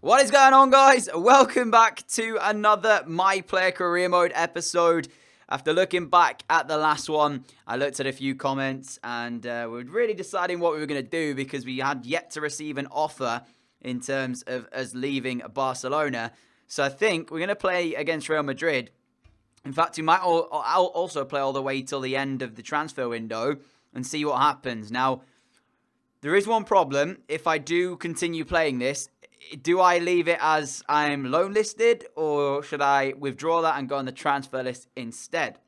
What is going on, guys? Welcome back to another My Player Career Mode episode. After looking back at the last one, I looked at a few comments and we were really deciding what we were going to do because we had yet to receive an offer in terms of us leaving Barcelona. So I think we're going to play against Real Madrid. In fact, we might also play all the way till the end of the transfer window and see what happens. Now, there is one problem. If I do continue playing this, do I leave it as I'm loan listed, or should I withdraw that and go on the transfer list instead?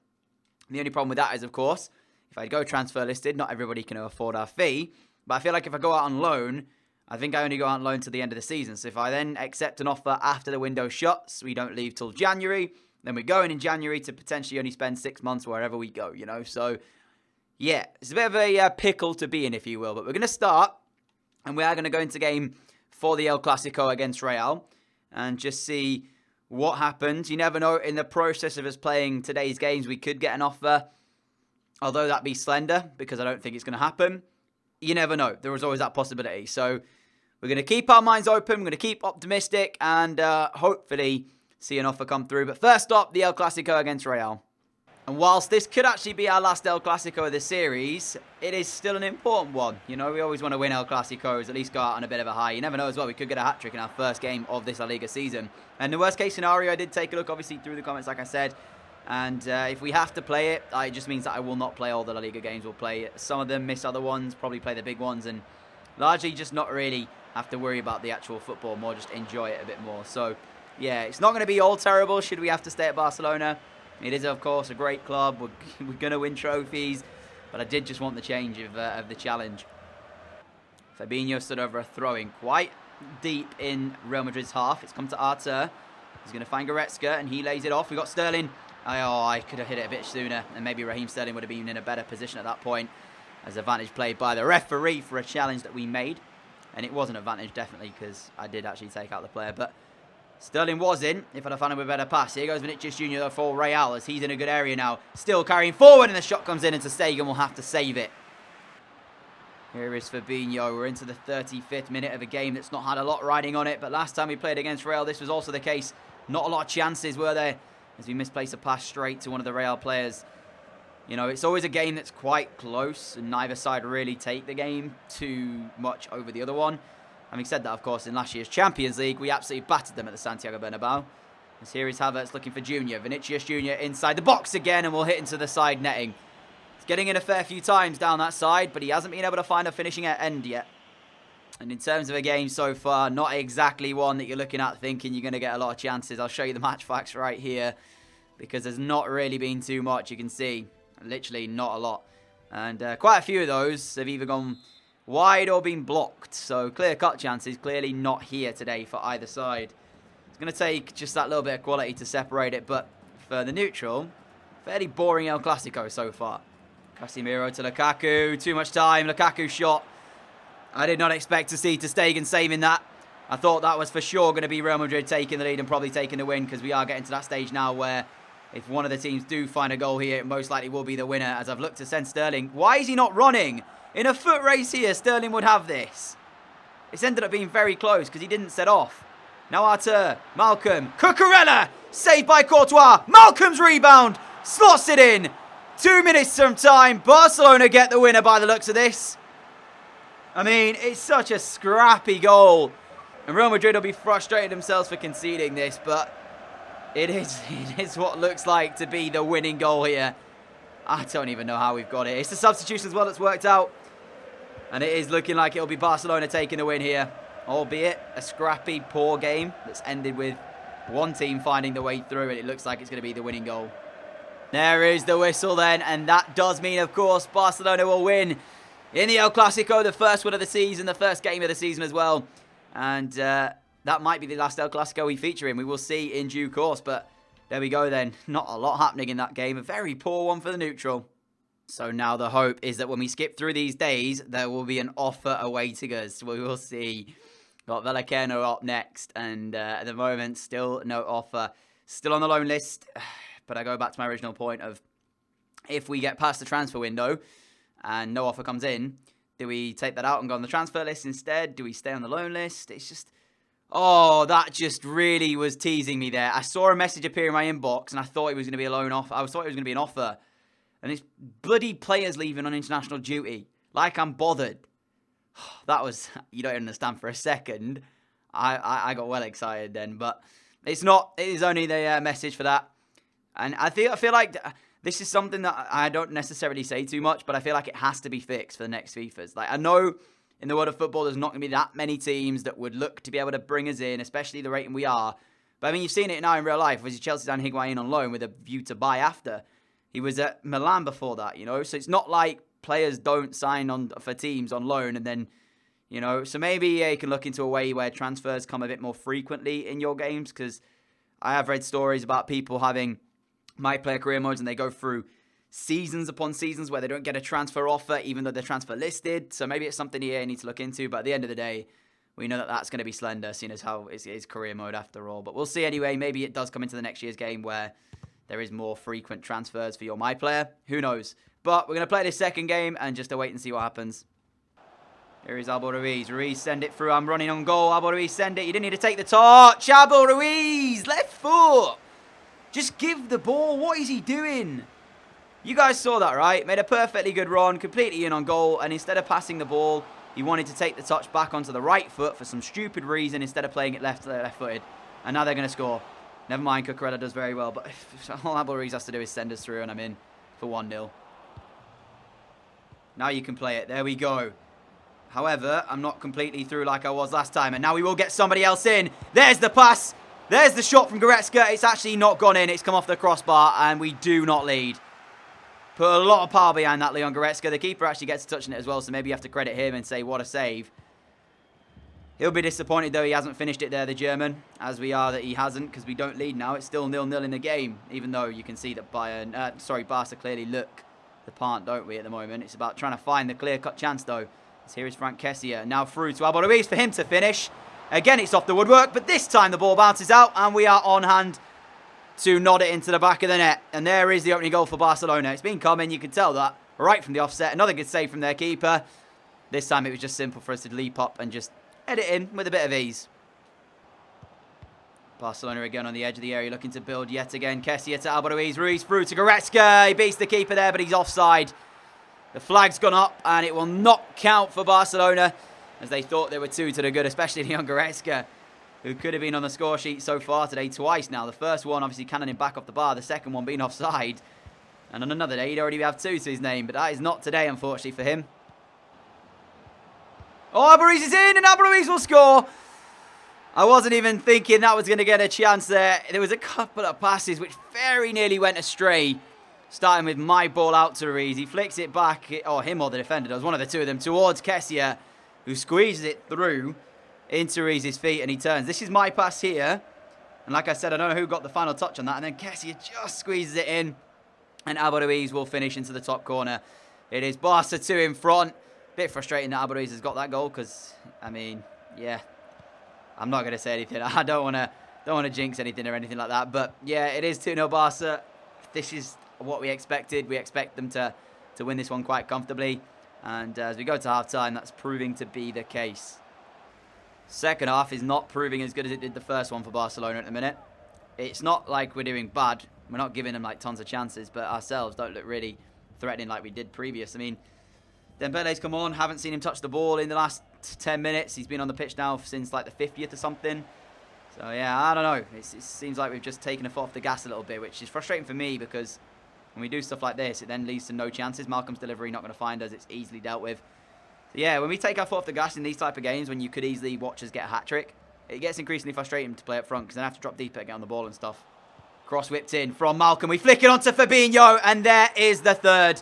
The only problem with that is, of course, if I go transfer listed, not everybody can afford our fee. But I feel like if I go out on loan, I think I only go out on loan till the end of the season. So if I then accept an offer after the window shuts, we don't leave till January, then we're going in January to potentially only spend 6 months wherever we go, you know. So, yeah, it's a bit of a pickle to be in, if you will. But we're going to start, and we are going to go into game for the El Clasico against Real and just see what happens. You never know, in the process of us playing today's games, we could get an offer, although that be slender because I don't think it's going to happen. You never know. There is always that possibility. So we're going to keep our minds open. We're going to keep optimistic and hopefully see an offer come through. But first up, the El Clasico against Real. And whilst this could actually be our last El Clasico of the series, it is still an important one. You know, we always want to win El Clasicos, at least go out on a bit of a high. You never know as well, we could get a hat-trick in our first game of this La Liga season. And the worst case scenario, I did take a look, obviously, through the comments, like I said. And if we have to play it, it just means that I will not play all the La Liga games. We'll play some of them, miss other ones, probably play the big ones, and largely just not really have to worry about the actual football, more just enjoy it a bit more. So, yeah, it's not going to be all terrible should we have to stay at Barcelona. It is, of course, a great club. We're going to win trophies. But I did just want the change of the challenge. Fabinho stood over a throw-in quite deep in Real Madrid's half. It's come to Arthur. He's going to find Goretzka, and he lays it off. We got Sterling. I could have hit it a bit sooner, and maybe Raheem Sterling would have been in a better position at that point. As advantage played by the referee for a challenge that we made. And it was an advantage, definitely, because I did actually take out the player. But Sterling was in, if I'd have found him with a better pass. Here goes Vinicius Jr. though for Real, as he's in a good area now. Still carrying forward, and the shot comes in, and Ter Stegen will have to save it. Here is Fabinho. We're into the 35th minute of a game that's not had a lot riding on it. But last time we played against Real, this was also the case. Not a lot of chances, were there? As we misplaced a pass straight to one of the Real players. You know, it's always a game that's quite close, and neither side really take the game too much over the other one. Having said that, of course, in last year's Champions League, we absolutely battered them at the Santiago Bernabeu. As here is Havertz looking for Junior. Vinicius Jr. inside the box again, and we'll hit into the side netting. He's getting in a fair few times down that side, but he hasn't been able to find a finishing end yet. And in terms of a game so far, not exactly one that you're looking at thinking you're going to get a lot of chances. I'll show you the match facts right here, because there's not really been too much. You can see, literally not a lot. And quite a few of those have either gone wide or been blocked. So clear-cut chances, clearly not here today for either side. It's going to take just that little bit of quality to separate it. But for the neutral, fairly boring El Clasico so far. Casemiro to Lukaku. Too much time. Lukaku shot. I did not expect to see Ter Stegen saving that. I thought that was for sure going to be Real Madrid taking the lead and probably taking the win, because we are getting to that stage now where if one of the teams do find a goal here, it most likely will be the winner. As I've looked to send Sterling. Why is he not running? In a foot race here, Sterling would have this. It's ended up being very close because he didn't set off. Now Arthur, Malcolm, Cucurella, saved by Courtois. Malcolm's rebound, slots it in. 2 minutes from time. Barcelona get the winner by the looks of this. I mean, it's such a scrappy goal. And Real Madrid will be frustrated themselves for conceding this, but it is what looks like to be the winning goal here. I don't even know how we've got it. It's the substitution as well that's worked out. And it is looking like it'll be Barcelona taking the win here. Albeit a scrappy, poor game that's ended with one team finding the way through, and it looks like it's going to be the winning goal. There is the whistle then, and that does mean, of course, Barcelona will win in the El Clasico, the first one of the season, the first game of the season as well. And that might be the last El Clasico we feature in. We will see in due course, but there we go then. Not a lot happening in that game. A very poor one for the neutral. So now the hope is that when we skip through these days, there will be an offer awaiting us. We will see. Got Vallecano up next, and at the moment, still no offer. Still on the loan list, but I go back to my original point of if we get past the transfer window and no offer comes in, do we take that out and go on the transfer list instead? Do we stay on the loan list? It's just Oh, that just really was teasing me there. I saw a message appear in my inbox, and I thought it was going to be a loan off. I thought it was going to be an offer. And it's bloody players leaving on international duty. Like I'm bothered. That was, you don't understand for a second. I got well excited then, but it's not. It is only the message for that. And I feel like this is something that I don't necessarily say too much, but I feel like it has to be fixed for the next FIFAs. Like, I know in the world of football, there's not going to be that many teams that would look to be able to bring us in, especially the rating we are. But I mean, you've seen it now in real life. Was Chelsea's and Higuain on loan with a view to buy after? He was at Milan before that, you know. So it's not like players don't sign on for teams on loan and then, you know. So maybe you can look into a way where transfers come a bit more frequently in your games, because I have read stories about people having My Player career modes and they go through seasons upon seasons where they don't get a transfer offer even though they're transfer listed. So maybe it's something EA needs to look into. But at the end of the day, we know that that's going to be slender, seeing as how it's career mode after all. But we'll see anyway. Maybe it does come into the next year's game where there is more frequent transfers for your My Player. Who knows? But we're going to play this second game and just wait and see what happens. Here is Albo Ruiz. Ruiz, send it through. I'm running on goal. Albo Ruiz, send it. You didn't need to take the touch. Albo Ruiz, left foot. Just give the ball. What is he doing? You guys saw that, right? Made a perfectly good run, completely in on goal, and instead of passing the ball, he wanted to take the touch back onto the right foot for some stupid reason instead of playing it left-footed. And now they're going to score. Never mind, Cucurella does very well, but all Albo Ruiz has to do is send us through, and I'm in for 1-0. Now you can play it. There we go. However, I'm not completely through like I was last time, and now we will get somebody else in. There's the pass. There's the shot from Goretzka. It's actually not gone in. It's come off the crossbar, and we do not lead. Put a lot of power behind that, Leon Goretzka. The keeper actually gets touching it as well, so maybe you have to credit him and say, what a save. He'll be disappointed, though, he hasn't finished it there, the German, as we are that he hasn't, because we don't lead now. It's still 0-0 in the game, even though you can see that Barca clearly look the part, don't we, at the moment. It's about trying to find the clear-cut chance, though. So here is Frank Kessie, now through to Albo Ruiz for him to finish. Again, it's off the woodwork, but this time the ball bounces out, and we are on hand to nod it into the back of the net. And there is the opening goal for Barcelona. It's been coming, you can tell that, right from the offset. Another good save from their keeper. This time it was just simple for us to leap up and just head it in with a bit of ease. Barcelona again on the edge of the area, looking to build yet again. Kessie to Albo Ruiz. Ruiz through to Goretzka. He beats the keeper there, but he's offside. The flag's gone up, and it will not count for Barcelona, as they thought they were two to the good, especially Leon Goretzka, who could have been on the score sheet so far today twice now. The first one, obviously, cannoning back off the bar. The second one being offside. And on another day, he'd already have two to his name, but that is not today, unfortunately, for him. Oh, Albo Ruiz is in, and Albo Ruiz will score. I wasn't even thinking that was going to get a chance there. There was a couple of passes which very nearly went astray. Starting with my ball out to Ruiz. He flicks it back. Oh, him or the defender does. One of the two of them towards Kessie, who squeezes it through into Ruiz's feet, and he turns. This is my pass here. And like I said, I don't know who got the final touch on that. And then Kessie just squeezes it in. And Albo Ruiz will finish into the top corner. It is Barca 2 in front. Bit frustrating that Albo Ruiz has got that goal because, I mean, yeah. I'm not going to say anything. I don't want to jinx anything or anything like that. But, yeah, it is 2-0 Barca. This is what we expected. We expect them to win this one quite comfortably. And as we go to half-time, that's proving to be the case. Second half is not proving as good as it did the first one for Barcelona at the minute. It's not like we're doing bad. We're not giving them like tons of chances, but ourselves don't look really threatening like we did previous. I mean, Dembele's come on. Haven't seen him touch the ball in the last 10 minutes. He's been on the pitch now since like the 50th or something. So, yeah, I don't know. It seems like we've just taken a foot off the gas a little bit, which is frustrating for me because when we do stuff like this, it then leads to no chances. Malcolm's delivery not going to find us. It's easily dealt with. So, yeah, when we take our foot off the gas in these type of games, when you could easily watch us get a hat-trick, it gets increasingly frustrating to play up front because then I have to drop deeper to get on the ball and stuff. Cross whipped in from Malcolm. We flick it onto Fabinho, and there is the third.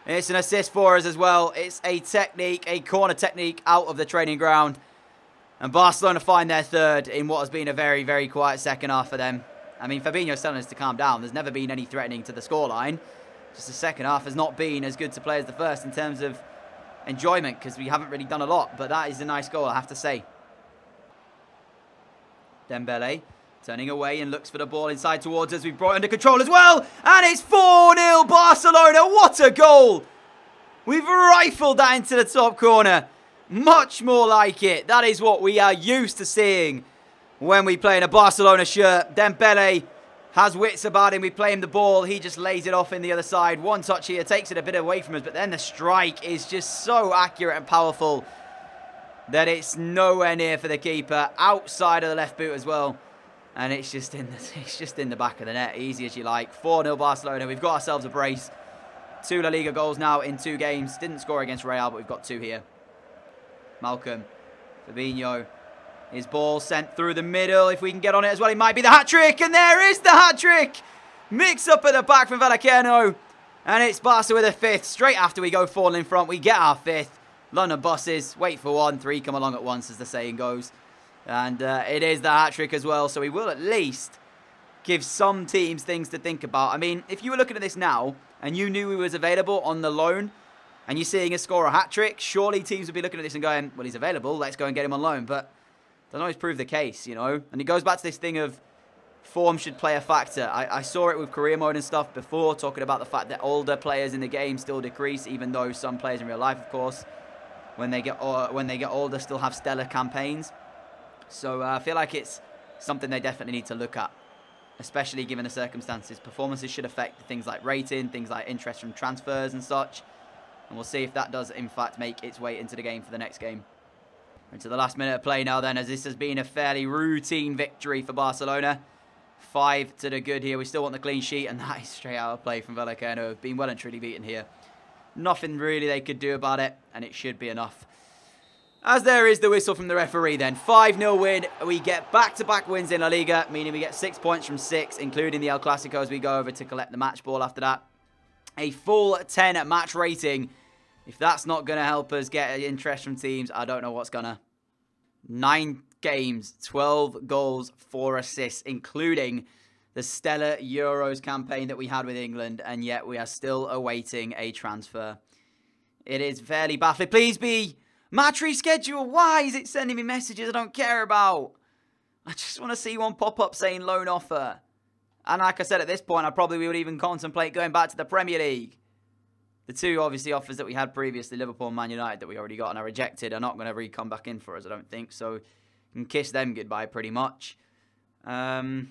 It's an assist for us as well. It's a technique, a corner technique out of the training ground. And Barcelona find their third in what has been a very, very quiet second half for them. I mean, Fabinho's telling us to calm down. There's never been any threatening to the scoreline. Just the second half has not been as good to play as the first in terms of enjoyment because we haven't really done a lot. But that is a nice goal, I have to say. Dembele turning away and looks for the ball inside towards us. We've brought it under control as well. And it's 4-0 Barcelona. What a goal. We've rifled that into the top corner. Much more like it. That is what we are used to seeing when we play in a Barcelona shirt. Dembele has wits about him. We play him the ball. He just lays it off in the other side. One touch here takes it a bit away from us, but then the strike is just so accurate and powerful that it's nowhere near for the keeper. Outside of the left boot as well. And it's just in the back of the net. Easy as you like. 4-0 Barcelona. We've got ourselves a brace. 2 La Liga goals now in 2 games. Didn't score against Real, but we've got 2 here. Malcolm. Fabinho. His ball sent through the middle. If we can get on it as well, it might be the hat-trick. And there is the hat-trick. Mix up at the back from Vallecano. And it's Barca with a 5th. Straight after we go 4 in front, we get our 5th. London buses. Wait for 1. 3 come along at once, as the saying goes. And it is the hat-trick as well. So we will at least give some teams things to think about. I mean, if you were looking at this now and you knew he was available on the loan and you're seeing him score a hat-trick, surely teams would be looking at this and going, well, he's available. Let's go and get him on loan. But doesn't always prove the case, you know. And it goes back to this thing of form should play a factor. I saw it with career mode and stuff before, talking about the fact that older players in the game still decrease, even though some players in real life, of course, when they get older, still have stellar campaigns. So I feel like it's something they definitely need to look at, especially given the circumstances. Performances should affect things like rating, things like interest from transfers and such. And we'll see if that does, in fact, make its way into the game for the next game. Into the last minute of play now then, as this has been a fairly routine victory for Barcelona. 5 to the good here. We still want the clean sheet, and that is straight out of play from Vallecano. Have been well and truly beaten here. Nothing really they could do about it, and it should be enough. As there is the whistle from the referee then. 5-0 win. We get back-to-back wins in La Liga, meaning we get 6 points from 6, including the El Clasico as we go over to collect the match ball after that. A full 10 match rating. If that's not going to help us get interest from teams, I don't know what's going to. 9 games, 12 goals, 4 assists, including the stellar Euros campaign that we had with England, and yet we are still awaiting a transfer. It is fairly baffling. Please be match reschedule. Why is it sending me messages I don't care about? I just want to see one pop up saying loan offer. And like I said, at this point, I probably would even contemplate going back to the Premier League. The 2, obviously, offers that we had previously, Liverpool and Man United, that we already got and are rejected, are not going to really come back in for us, I don't think. So, you can kiss them goodbye pretty much. But,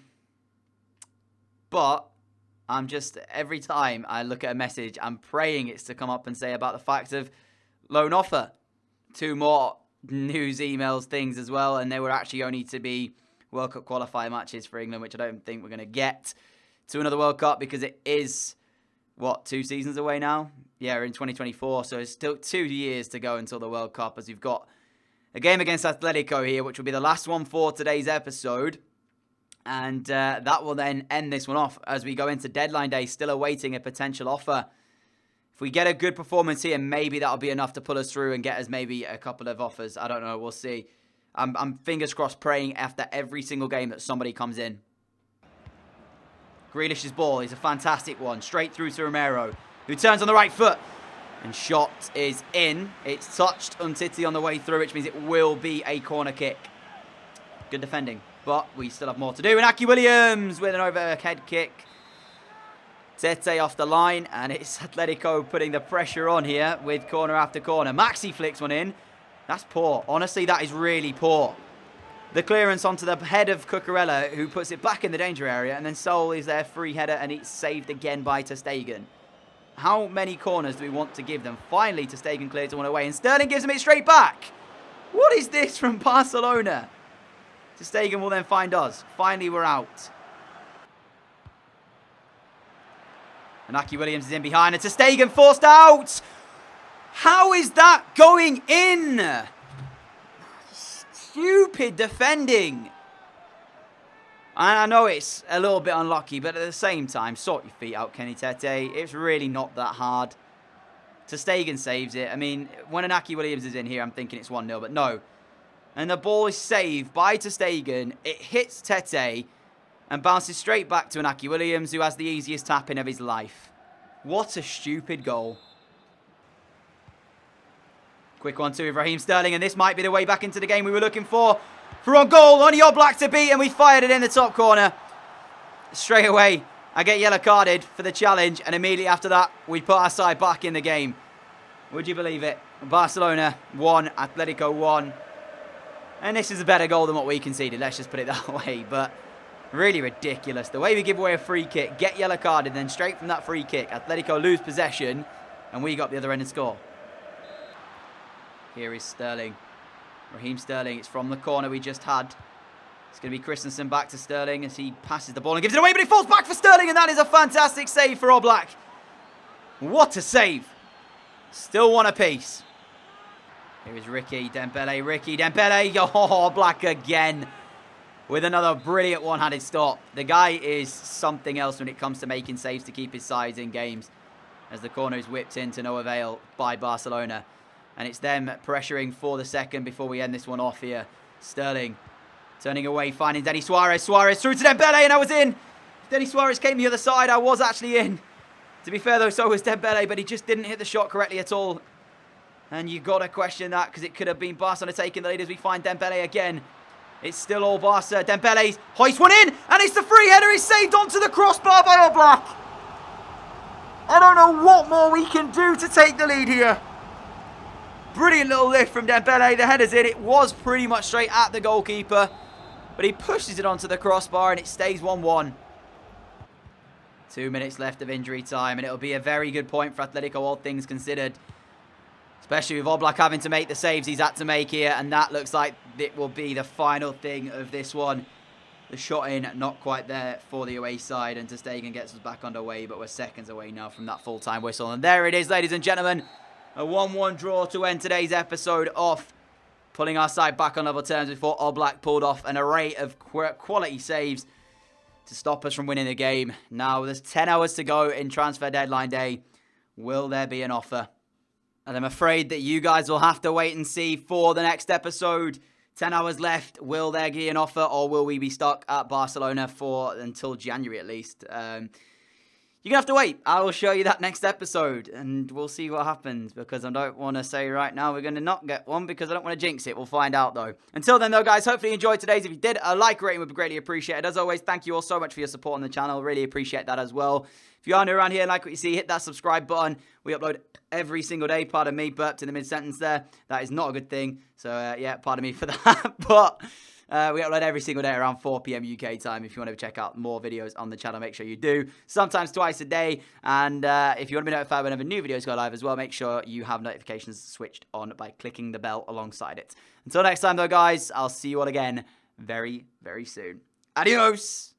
I'm just, every time I look at a message, I'm praying it's to come up and say about the fact of loan offer. 2 more news emails things as well, and they were actually only to be World Cup qualifier matches for England, which I don't think we're going to get to another World Cup because it is... what, 2 seasons away now? Yeah, we're in 2024, so it's still 2 years to go until the World Cup, as we've got a game against Atletico here, which will be the last one for today's episode. And that will then end this one off as we go into deadline day, still awaiting a potential offer. If we get a good performance here, maybe that'll be enough to pull us through and get us maybe a couple of offers. I don't know, we'll see. I'm fingers crossed praying after every single game that somebody comes in. Grealish's ball is a fantastic one. Straight through to Romero, who turns on the right foot. And shot is in. It's touched Umtiti on the way through, which means it will be a corner kick. Good defending, but we still have more to do. And Aki Williams with an overhead kick. Tete off the line, and it's Atletico putting the pressure on here with corner after corner. Maxi flicks one in. That's poor. Honestly, that is really poor. The clearance onto the head of Cucurella, who puts it back in the danger area, and then Sol is their free header, and it's saved again by ter Stegen. How many corners do we want to give them? Finally, ter Stegen clears one away, and Sterling gives them it straight back. What is this from Barcelona? Ter Stegen will then find us. Finally, we're out. And Aki Williams is in behind, and ter Stegen forced out. How is that going in? Stupid defending. And I know it's a little bit unlucky, but at the same time, sort your feet out, Kenny Tete. It's really not that hard. Ter Stegen saves it. I mean, when an Aki Williams is in here, I'm thinking it's 1-0, but no. And the ball is saved by ter Stegen. It hits Tete and bounces straight back to an Aki Williams, who has the easiest tap-in of his life. What a stupid goal. Quick one to Raheem Sterling, and this might be the way back into the game we were looking for. For on goal, only Oblak to beat, and we fired it in the top corner. Straight away, I get yellow carded for the challenge, and immediately after that, we put our side back in the game. Would you believe it? Barcelona 1, Atletico 1. And this is a better goal than what we conceded. Let's just put it that way. But really ridiculous. The way we give away a free kick, get yellow carded, then straight from that free kick, Atletico lose possession, and we got the other end and score. Here is Sterling. Raheem Sterling. It's from the corner we just had. It's going to be Christensen back to Sterling as he passes the ball and gives it away, but it falls back for Sterling, and that is a fantastic save for Oblak. What a save. Still one apiece. Here is Ricky Dembele. Ricky Dembele. Oh, Oblak again with another brilliant one-handed stop. The guy is something else when it comes to making saves to keep his sides in games, as the corner is whipped in to no avail by Barcelona. And it's them pressuring for the second before we end this one off here. Sterling turning away, finding Denis Suarez. Suarez through to Dembele, and I was in. Denis Suarez came the other side. I was actually in. To be fair, though, so was Dembele, but he just didn't hit the shot correctly at all. And you got to question that, because it could have been Barcelona taking the lead as we find Dembele again. It's still all Barca. Dembele's hoist one in, and it's the free header. He's saved onto the crossbar by Oblak. I don't know what more we can do to take the lead here. Brilliant little lift from Dembele. The header's in. It was pretty much straight at the goalkeeper, but he pushes it onto the crossbar, and it stays 1-1. 2 minutes left of injury time, and it'll be a very good point for Atletico, all things considered. Especially with Oblak having to make the saves he's had to make here, and that looks like it will be the final thing of this one. The shot in, not quite there for the away side, and ter Stegen gets us back underway, but we're seconds away now from that full-time whistle. And there it is, ladies and gentlemen. A 1-1 draw to end today's episode off, pulling our side back on level terms before Oblak pulled off an array of quality saves to stop us from winning the game. Now, there's 10 hours to go in transfer deadline day. Will there be an offer? And I'm afraid that you guys will have to wait and see for the next episode. 10 hours left. Will there be an offer, or will we be stuck at Barcelona for until January at least? You're going to have to wait. I will show you that next episode, and we'll see what happens, because I don't want to say right now we're going to not get one, because I don't want to jinx it. We'll find out, though. Until then, though, guys, hopefully you enjoyed today's. If you did, a like rating would be greatly appreciated. As always, thank you all so much for your support on the channel. Really appreciate that as well. If you are new around here and like what you see, hit that subscribe button. We upload every single day. Pardon me, burped in the mid-sentence there. That is not a good thing. So, yeah, pardon me for that. But we upload every single day around 4 p.m. UK time. If you want to check out more videos on the channel, make sure you do. Sometimes twice a day. And if you want to be notified whenever new videos go live as well, make sure you have notifications switched on by clicking the bell alongside it. Until next time, though, guys, I'll see you all again very, very soon. Adios!